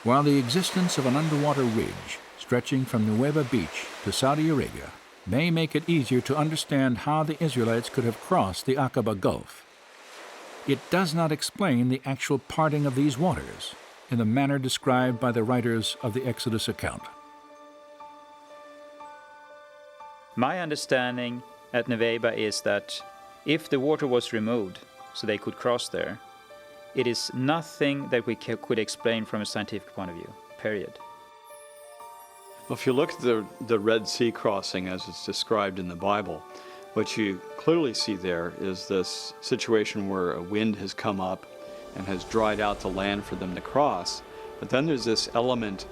While the existence of an underwater ridge stretching from Nueva Beach to Saudi Arabia may make it easier to understand how the Israelites could have crossed the Aqaba Gulf, it does not explain the actual parting of these waters in the manner described by the writers of the Exodus account. My understanding at Nuweiba is that if the water was removed so they could cross there, it is nothing that we could explain from a scientific point of view, period. Well, if you look at the Red Sea crossing as it's described in the Bible, what you clearly see there is this situation where a wind has come up and has dried out the land for them to cross. But then there's this element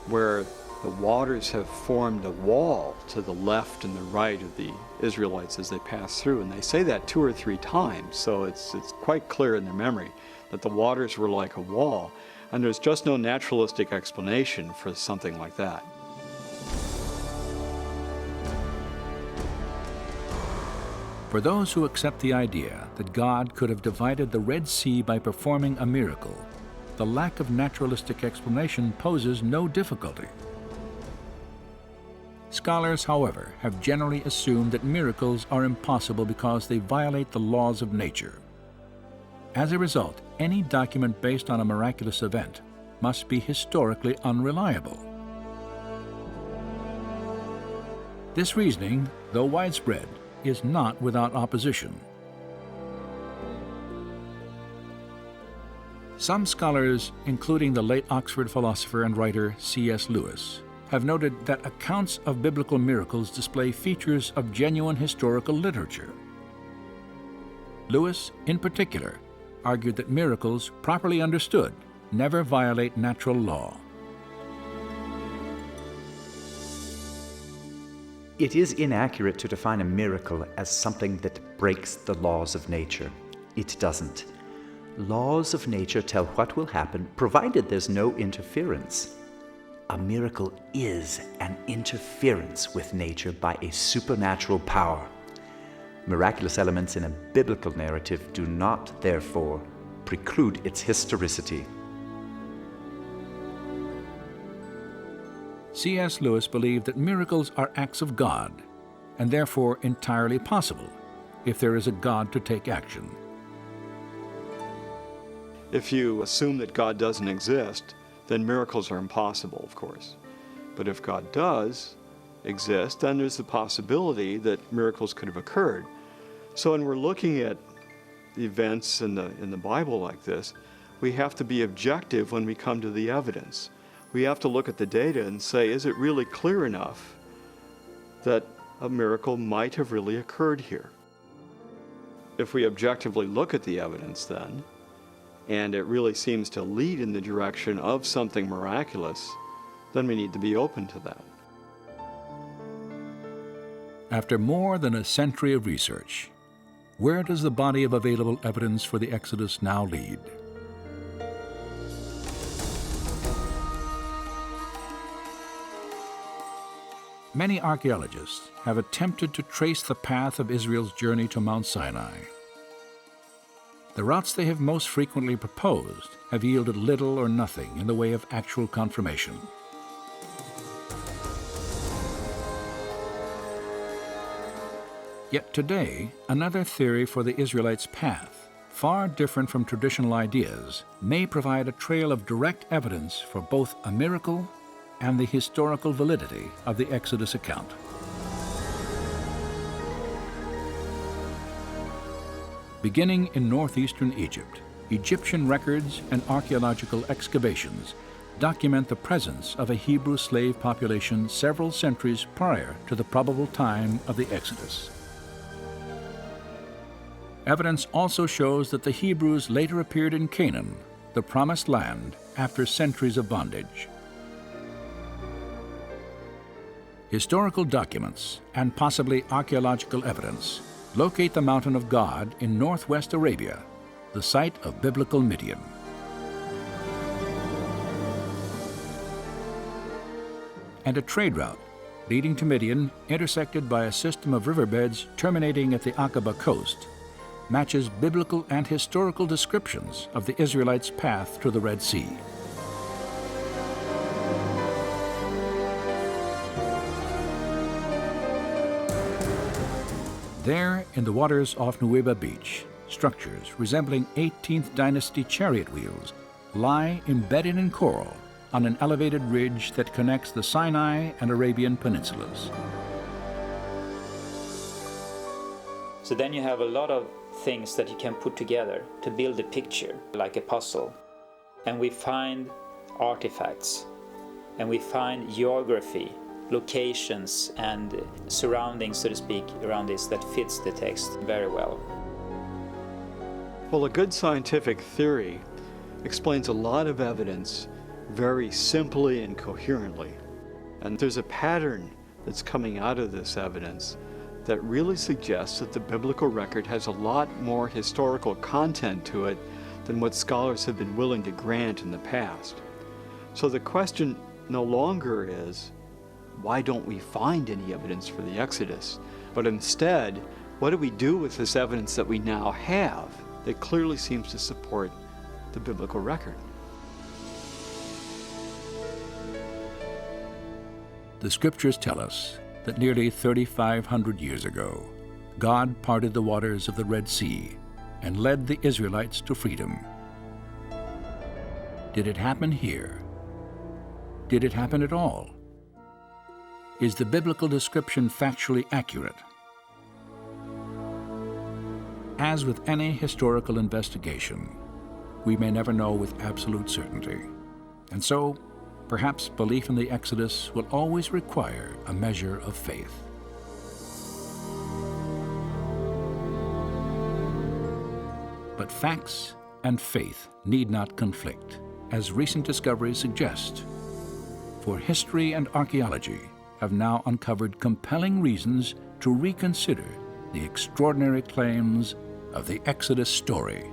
where the waters have formed a wall to the left and the right of the Israelites as they pass through. And they say that 2 or 3 times, so it's quite clear in their memory that the waters were like a wall. And there's just no naturalistic explanation for something like that. For those who accept the idea that God could have divided the Red Sea by performing a miracle, the lack of naturalistic explanation poses no difficulty. Scholars, however, have generally assumed that miracles are impossible because they violate the laws of nature. As a result, any document based on a miraculous event must be historically unreliable. This reasoning, though widespread, is not without opposition. Some scholars, including the late Oxford philosopher and writer C.S. Lewis, have noted that accounts of biblical miracles display features of genuine historical literature. Lewis, in particular, argued that miracles, properly understood, never violate natural law. It is inaccurate to define a miracle as something that breaks the laws of nature. It doesn't. Laws of nature tell what will happen, provided there's no interference. A miracle is an interference with nature by a supernatural power. Miraculous elements in a biblical narrative do not, therefore, preclude its historicity. C.S. Lewis believed that miracles are acts of God, and therefore entirely possible if there is a God to take action. If you assume that God doesn't exist, then miracles are impossible, of course. But if God does exist, then there's the possibility that miracles could have occurred. So when we're looking at the events in the Bible like this, we have to be objective when we come to the evidence. We have to look at the data and say, is it really clear enough that a miracle might have really occurred here? If we objectively look at the evidence then, and it really seems to lead in the direction of something miraculous, then we need to be open to that. After more than a century of research, where does the body of available evidence for the Exodus now lead? Many archaeologists have attempted to trace the path of Israel's journey to Mount Sinai. The routes they have most frequently proposed have yielded little or nothing in the way of actual confirmation. Yet today, another theory for the Israelites' path, far different from traditional ideas, may provide a trail of direct evidence for both a miracle and the historical validity of the Exodus account. Beginning in northeastern Egypt, Egyptian records and archaeological excavations document the presence of a Hebrew slave population several centuries prior to the probable time of the Exodus. Evidence also shows that the Hebrews later appeared in Canaan, the promised land, after centuries of bondage. Historical documents and possibly archaeological evidence locate the Mountain of God in northwest Arabia, the site of biblical Midian. And a trade route leading to Midian, intersected by a system of riverbeds terminating at the Aqaba coast, matches biblical and historical descriptions of the Israelites' path to the Red Sea. There, in the waters off Nueva Beach, structures resembling 18th dynasty chariot wheels lie embedded in coral on an elevated ridge that connects the Sinai and Arabian peninsulas. So then you have a lot of things that you can put together to build a picture, like a puzzle. And we find artifacts, and we find geography, locations and surroundings, so to speak, around this that fits the text very well. Well, a good scientific theory explains a lot of evidence very simply and coherently. And there's a pattern that's coming out of this evidence that really suggests that the biblical record has a lot more historical content to it than what scholars have been willing to grant in the past. So the question no longer is, why don't we find any evidence for the Exodus? But instead, what do we do with this evidence that we now have that clearly seems to support the biblical record? The scriptures tell us that nearly 3,500 years ago, God parted the waters of the Red Sea and led the Israelites to freedom. Did it happen here? Did it happen at all? Is the biblical description factually accurate? As with any historical investigation, we may never know with absolute certainty, and so perhaps belief in the Exodus will always require a measure of faith. But facts and faith need not conflict, as recent discoveries suggest. For history and archaeology have now uncovered compelling reasons to reconsider the extraordinary claims of the Exodus story.